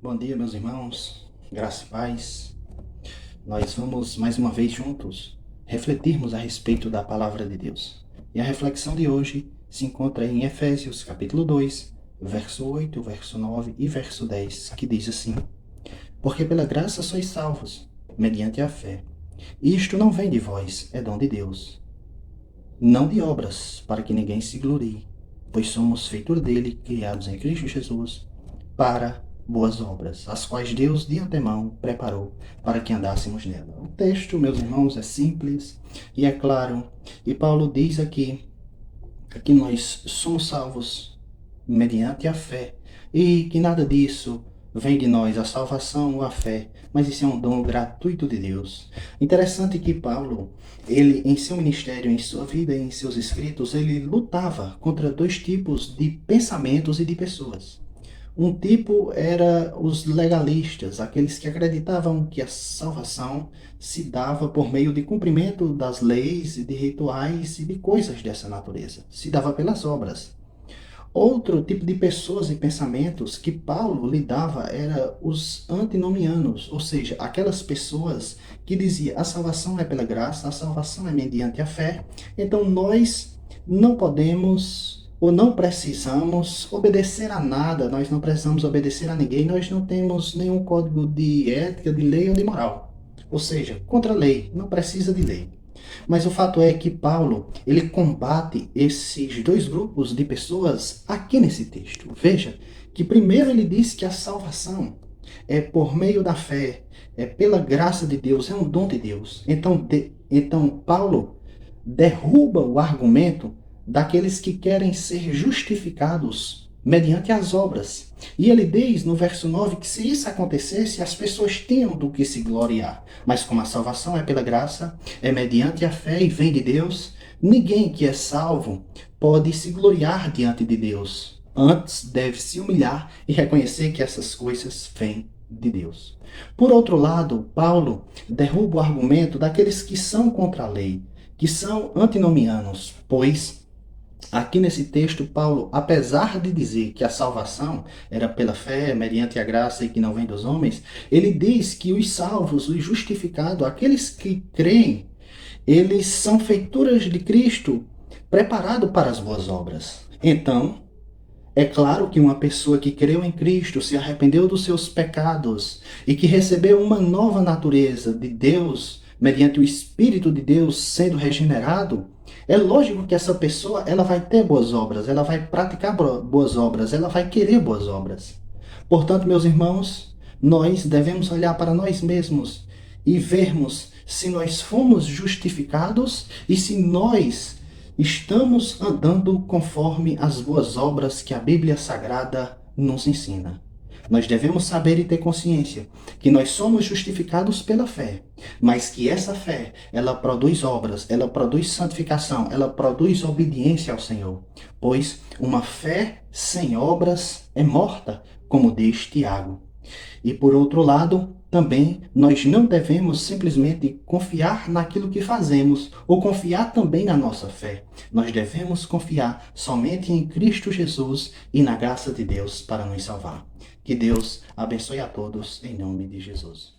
Bom dia, meus irmãos, graça e paz. Nós vamos mais uma vez juntos refletirmos a respeito da palavra de Deus. E a reflexão de hoje se encontra em Efésios, capítulo 2, verso 8, verso 9 e verso 10, que diz assim: Porque pela graça sois salvos, mediante a fé. E isto não vem de vós, é dom de Deus. Não de obras, para que ninguém se glorie, pois somos feitura dele, criados em Cristo Jesus, para boas obras, as quais Deus de antemão preparou para que andássemos nela. O texto, meus irmãos, é simples e é claro. E Paulo diz aqui que nós somos salvos mediante a fé e que nada disso vem de nós, a salvação ou a fé, mas isso é um dom gratuito de Deus. Interessante que Paulo, ele em seu ministério, em sua vida, em seus escritos, ele lutava contra dois tipos de pensamentos e de pessoas. Um tipo era os legalistas, aqueles que acreditavam que a salvação se dava por meio de cumprimento das leis e de rituais e de coisas dessa natureza. Se dava pelas obras. Outro tipo de pessoas e pensamentos que Paulo lidava era os antinomianos, ou seja, aquelas pessoas que diziam a salvação é pela graça, a salvação é mediante a fé, então nós não podemos ou não precisamos obedecer a nada, nós não precisamos obedecer a ninguém, nós não temos nenhum código de ética, de lei ou de moral. Ou seja, contra a lei, não precisa de lei. Mas o fato é que Paulo, ele combate esses dois grupos de pessoas aqui nesse texto. Veja que primeiro ele diz que a salvação é por meio da fé, é pela graça de Deus, é um dom de Deus. Então Paulo derruba o argumento daqueles que querem ser justificados mediante as obras. E ele diz no verso 9 que se isso acontecesse, as pessoas tinham do que se gloriar. Mas como a salvação é pela graça, é mediante a fé e vem de Deus, ninguém que é salvo pode se gloriar diante de Deus. Antes deve se humilhar e reconhecer que essas coisas vêm de Deus. Por outro lado, Paulo derruba o argumento daqueles que são contra a lei, que são antinomianos, pois aqui nesse texto, Paulo, apesar de dizer que a salvação era pela fé, mediante a graça e que não vem dos homens, ele diz que os salvos, os justificados, aqueles que creem, eles são feituras de Cristo, preparados para as boas obras. Então, é claro que uma pessoa que creu em Cristo, se arrependeu dos seus pecados e que recebeu uma nova natureza de Deus, mediante o Espírito de Deus sendo regenerado, é lógico que essa pessoa ela vai ter boas obras, ela vai praticar boas obras, ela vai querer boas obras. Portanto, meus irmãos, nós devemos olhar para nós mesmos e vermos se nós fomos justificados e se nós estamos andando conforme as boas obras que a Bíblia Sagrada nos ensina. Nós devemos saber e ter consciência que nós somos justificados pela fé, mas que essa fé, ela produz obras, ela produz santificação, ela produz obediência ao Senhor. Pois uma fé sem obras é morta, como diz Tiago. E por outro lado, também nós não devemos simplesmente confiar naquilo que fazemos ou confiar também na nossa fé. Nós devemos confiar somente em Cristo Jesus e na graça de Deus para nos salvar. Que Deus abençoe a todos em nome de Jesus.